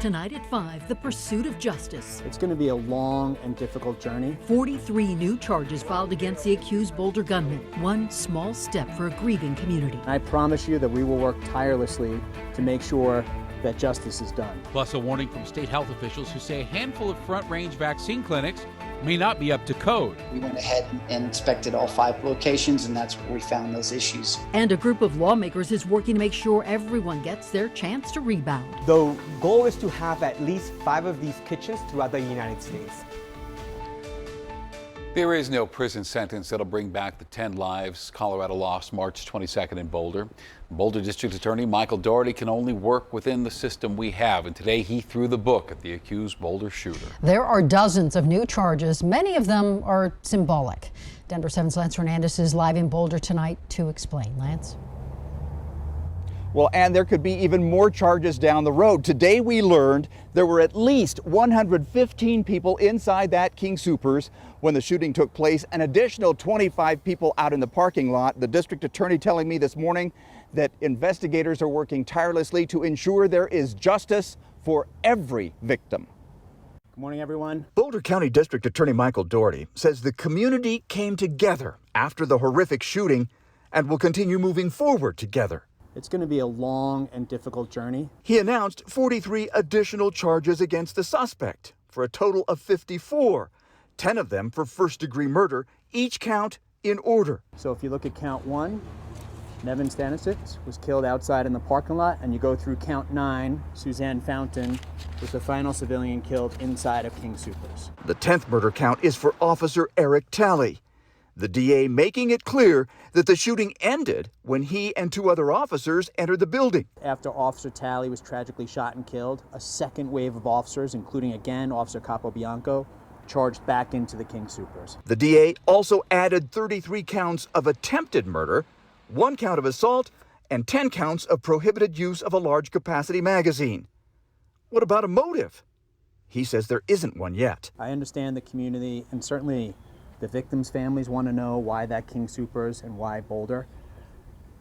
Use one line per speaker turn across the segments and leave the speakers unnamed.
Tonight at 5, the pursuit of justice.
It's going to be a long and difficult journey.
43 new charges filed against the accused Boulder gunman. One small step for a grieving community.
I promise you that we will work tirelessly to make sure that justice is done.
Plus a warning from state health officials who say a handful of front-range vaccine clinics may not be up to code.
We went ahead and inspected all 5 locations, and that's where we found those issues.
And a group of lawmakers is working to make sure everyone gets their chance to rebound.
The goal is to have at least 5 of these kitchens throughout the United States.
There is no prison sentence that'll bring back the 10 lives Colorado lost March 22nd in Boulder. Boulder District Attorney Michael Doherty can only work within the system we have, and today he threw the book at the accused Boulder shooter.
There are dozens of new charges. Many of them are symbolic. Denver7's Lance Hernandez is live in Boulder tonight to explain. Lance?
Well, and there could be even more charges down the road. Today we learned there were at least 115 people inside that King Soopers when the shooting took place, an additional 25 people out in the parking lot. The district attorney telling me this morning that investigators are working tirelessly to ensure there is justice for every victim.
Good morning, everyone.
Boulder County District Attorney Michael Doherty says the community came together after the horrific shooting and will continue moving forward together.
It's going to be a long and difficult journey.
He announced 43 additional charges against the suspect for a total of 54, 10 of them for first-degree murder, each count in order.
So if you look at count 1, Nevin Stanisic was killed outside in the parking lot, and you go through count 9, Suzanne Fountain was the final civilian killed inside of King Soopers.
The 10th murder count is for Officer Eric Talley. The DA making it clear that the shooting ended when he and 2 other officers entered the building.
After Officer Talley was tragically shot and killed, a second wave of officers, including again Officer Capobianco, charged back into the King Soopers.
The DA also added 33 counts of attempted murder, 1 count of assault, and 10 counts of prohibited use of a large capacity magazine. What about a motive? He says there isn't one yet.
I understand the community, and certainly the victims' families want to know why that King Soopers and why Boulder.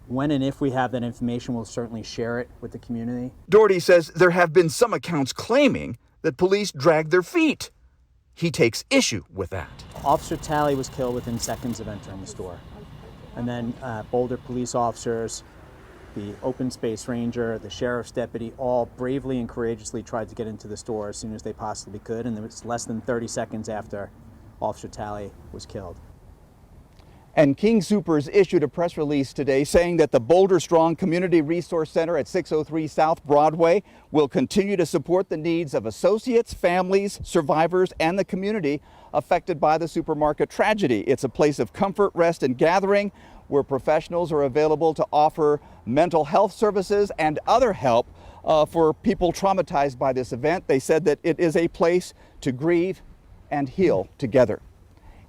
When and if we have that information, we'll certainly share it with the community.
Doherty says there have been some accounts claiming that police dragged their feet. He takes issue with that.
Officer Talley was killed within seconds of entering the store. And then Boulder police officers, the open space ranger, the sheriff's deputy, all bravely and courageously tried to get into the store as soon as they possibly could. And it was less than 30 seconds after Officer Talley was killed.
And King Soopers issued a press release today saying that the Boulder Strong Community Resource Center at 603 South Broadway will continue to support the needs of associates, families, survivors, and the community affected by the supermarket tragedy. It's a place of comfort, rest, and gathering where professionals are available to offer mental health services and other help for people traumatized by this event. They said that it is a place to grieve and heal together.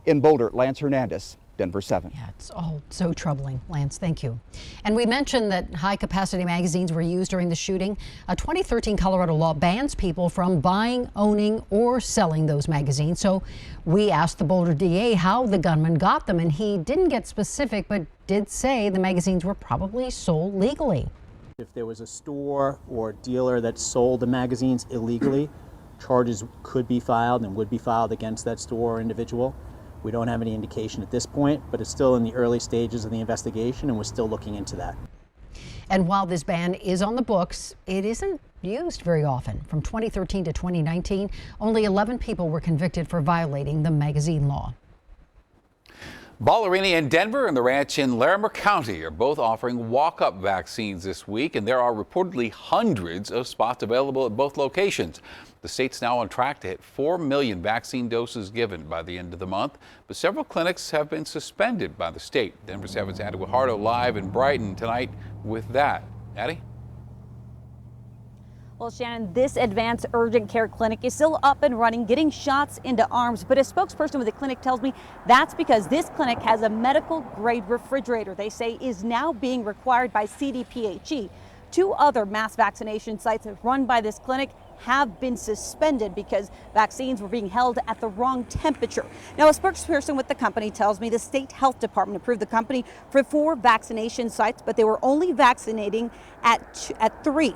In Boulder, Lance Hernandez, Denver7.
Yeah, it's all so troubling, Lance. Thank you. And we mentioned that high-capacity magazines were used during the shooting. A 2013 Colorado law bans people from buying, owning, or selling those magazines. So we asked the Boulder DA how the gunman got them, and he didn't get specific, but did say the magazines were probably sold legally.
If there was a store or dealer that sold the magazines illegally, charges could be filed and would be filed against that store or individual. We don't have any indication at this point, but it's still in the early stages of the investigation, and we're still looking into that.
And while this ban is on the books, it isn't used very often. From 2013 to 2019, only 11 people were convicted for violating the magazine law.
Ballerini in Denver and the ranch in Larimer County are both offering walk-up vaccines this week, and there are reportedly hundreds of spots available at both locations. The state's now on track to hit 4 million vaccine doses given by the end of the month, but several clinics have been suspended by the state. Denver7's Addie Guajardo live in Brighton tonight with that. Addie?
Well, Shannon, this advanced urgent care clinic is still up and running, getting shots into arms. But a spokesperson with the clinic tells me that's because this clinic has a medical grade refrigerator they say is now being required by CDPHE. 2 other mass vaccination sites run by this clinic have been suspended because vaccines were being held at the wrong temperature. Now, a spokesperson with the company tells me the state health department approved the company for 4 vaccination sites, but they were only vaccinating at 3.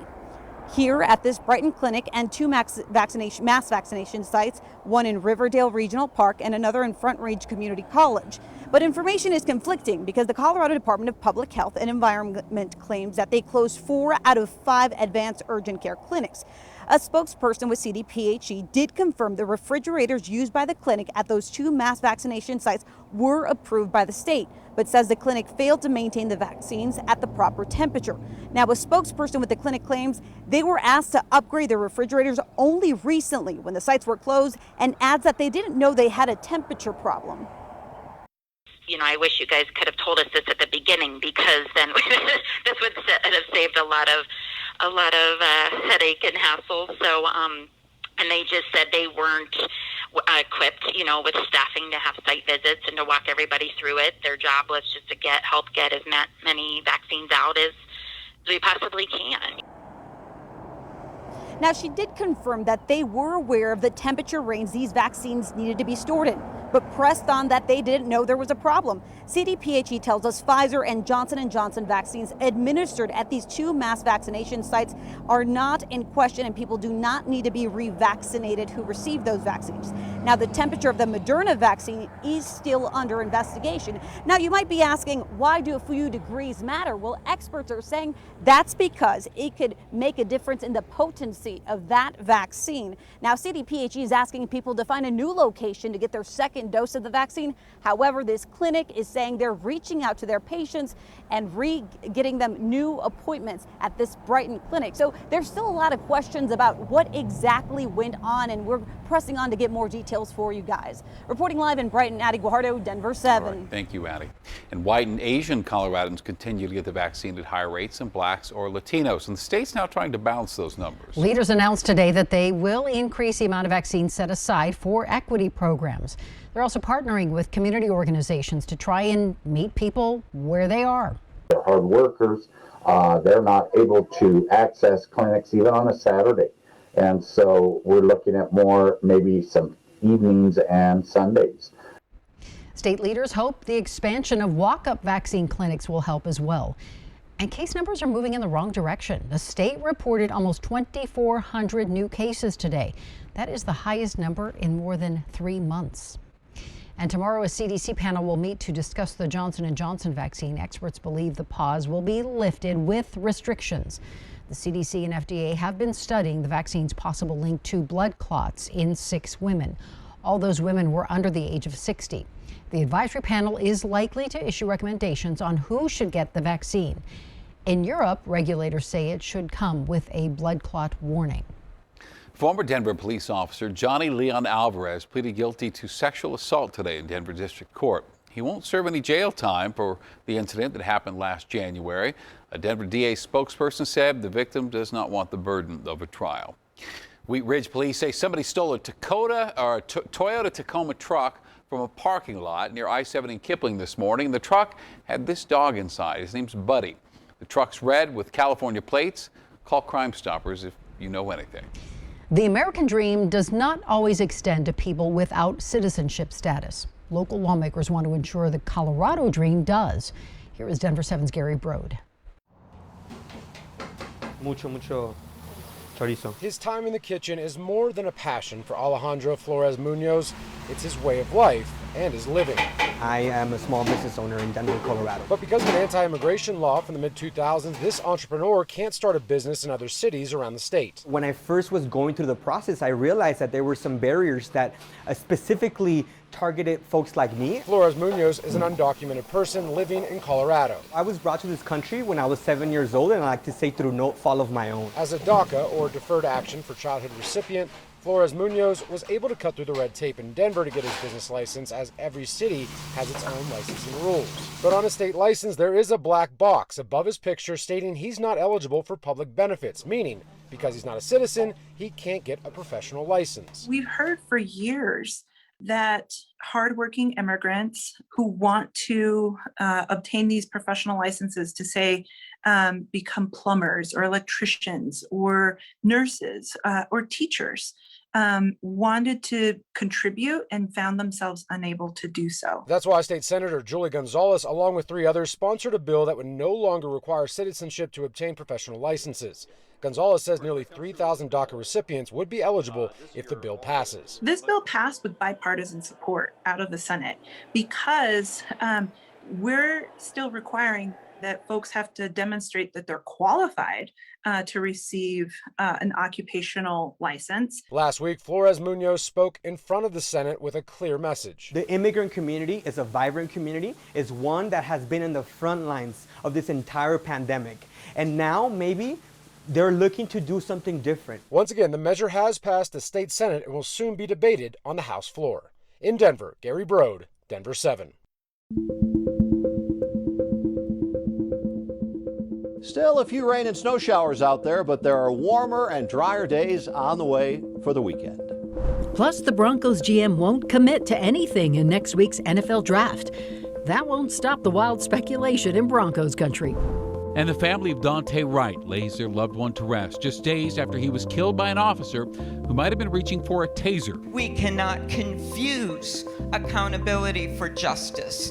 here at this Brighton clinic and two mass vaccination sites, one in Riverdale Regional Park and another in Front Range Community College. But information is conflicting because the Colorado Department of Public Health and Environment claims that they closed 4 out of 5 advanced urgent care clinics. A spokesperson with CDPHE did confirm the refrigerators used by the clinic at those 2 mass vaccination sites were approved by the state, but says the clinic failed to maintain the vaccines at the proper temperature. Now, a spokesperson with the clinic claims they were asked to upgrade their refrigerators only recently when the sites were closed, and adds that they didn't know they had a temperature problem.
You know, I wish you guys could have told us this at the beginning, because then this would have saved a lot of headache and hassle. So, and they just said they weren't equipped, you know, with staffing to have site visits and to walk everybody through it. Their job was just to help get as many vaccines out as we possibly can.
Now, she did confirm that they were aware of the temperature range these vaccines needed to be stored in, but pressed on that they didn't know there was a problem. CDPHE tells us Pfizer and Johnson & Johnson vaccines administered at these 2 mass vaccination sites are not in question, and people do not need to be revaccinated who received those vaccines. Now, the temperature of the Moderna vaccine is still under investigation. Now, you might be asking, why do a few degrees matter? Well, experts are saying that's because it could make a difference in the potency of that vaccine. Now, CDPHE is asking people to find a new location to get their second dose of the vaccine. However, this clinic is saying they're reaching out to their patients and getting them new appointments at this Brighton clinic. So there's still a lot of questions about what exactly went on, and we're pressing on to get more details for you guys. Reporting live in Brighton, Addie Guajardo, Denver7.
All right, thank you, Addie. And white and Asian Coloradans continue to get the vaccine at higher rates than blacks or Latinos, and the state's now trying to balance those numbers.
Leaders announced today that they will increase the amount of vaccines set aside for equity programs. They're also partnering with community organizations to try and meet people where they are.
They're hard workers. They're not able to access clinics even on a Saturday. And so we're looking at more, maybe some evenings and Sundays.
State leaders hope the expansion of walk-up vaccine clinics will help as well. And case numbers are moving in the wrong direction. The state reported almost 2,400 new cases today. That is the highest number in more than 3 months. And tomorrow, a CDC panel will meet to discuss the Johnson & Johnson vaccine. Experts believe the pause will be lifted with restrictions. The CDC and FDA have been studying the vaccine's possible link to blood clots in 6 women. All those women were under the age of 60. The advisory panel is likely to issue recommendations on who should get the vaccine. In Europe, regulators say it should come with a blood clot warning.
Former Denver police officer Johnny Leon Alvarez pleaded guilty to sexual assault today in Denver District Court. He won't serve any jail time for the incident that happened last January. A Denver DA spokesperson said the victim does not want the burden of a trial. Wheat Ridge police say somebody stole a Toyota Tacoma truck from a parking lot near I-70 in Kipling this morning. The truck had this dog inside. His name's Buddy. The truck's red with California plates. Call Crime Stoppers if you know anything.
The American dream does not always extend to people without citizenship status. Local lawmakers want to ensure the Colorado dream does. Here is Denver7's Gary Brode.
Mucho chorizo.
His time in the kitchen is more than a passion for Alejandro Flores Munoz. It's his way of life and his living.
I am a small business owner in Denver, Colorado.
But because of an anti-immigration law from the mid-2000s, this entrepreneur can't start a business in other cities around the state.
When I first was going through the process, I realized that there were some barriers that specifically targeted folks like me.
Flores Munoz is an undocumented person living in Colorado.
I was brought to this country when I was 7 years old, and I like to say through no fault of my own.
As a DACA, or Deferred Action for Childhood recipient, Flores Munoz was able to cut through the red tape in Denver to get his business license, as every city has its own licensing rules. But on a state license, there is a black box above his picture stating he's not eligible for public benefits, meaning because he's not a citizen, he can't get a professional license.
We've heard for years that hardworking immigrants who want to obtain these professional licenses to, say, become plumbers or electricians or nurses or teachers, wanted to contribute and found themselves unable to do so.
That's why State Senator Julie Gonzalez, along with 3 others, sponsored a bill that would no longer require citizenship to obtain professional licenses. Gonzalez says nearly 3,000 DACA recipients would be eligible if the bill passes.
This bill passed with bipartisan support out of the Senate because we're still requiring that folks have to demonstrate that they're qualified to receive an occupational license.
Last week, Flores Munoz spoke in front of the Senate with a clear message.
The immigrant community is a vibrant community. It's one that has been in the front lines of this entire pandemic. And now maybe they're looking to do something different.
Once again, the measure has passed the state Senate and will soon be debated on the House floor. In Denver, Gary Brode, Denver7.
Still a few rain and snow showers out there, but there are warmer and drier days on the way for the weekend.
Plus, the Broncos GM won't commit to anything in next week's NFL draft. That won't stop the wild speculation in Broncos country.
And the family of Dante Wright lays their loved one to rest just days after he was killed by an officer who might have been reaching for a taser.
We cannot confuse accountability for justice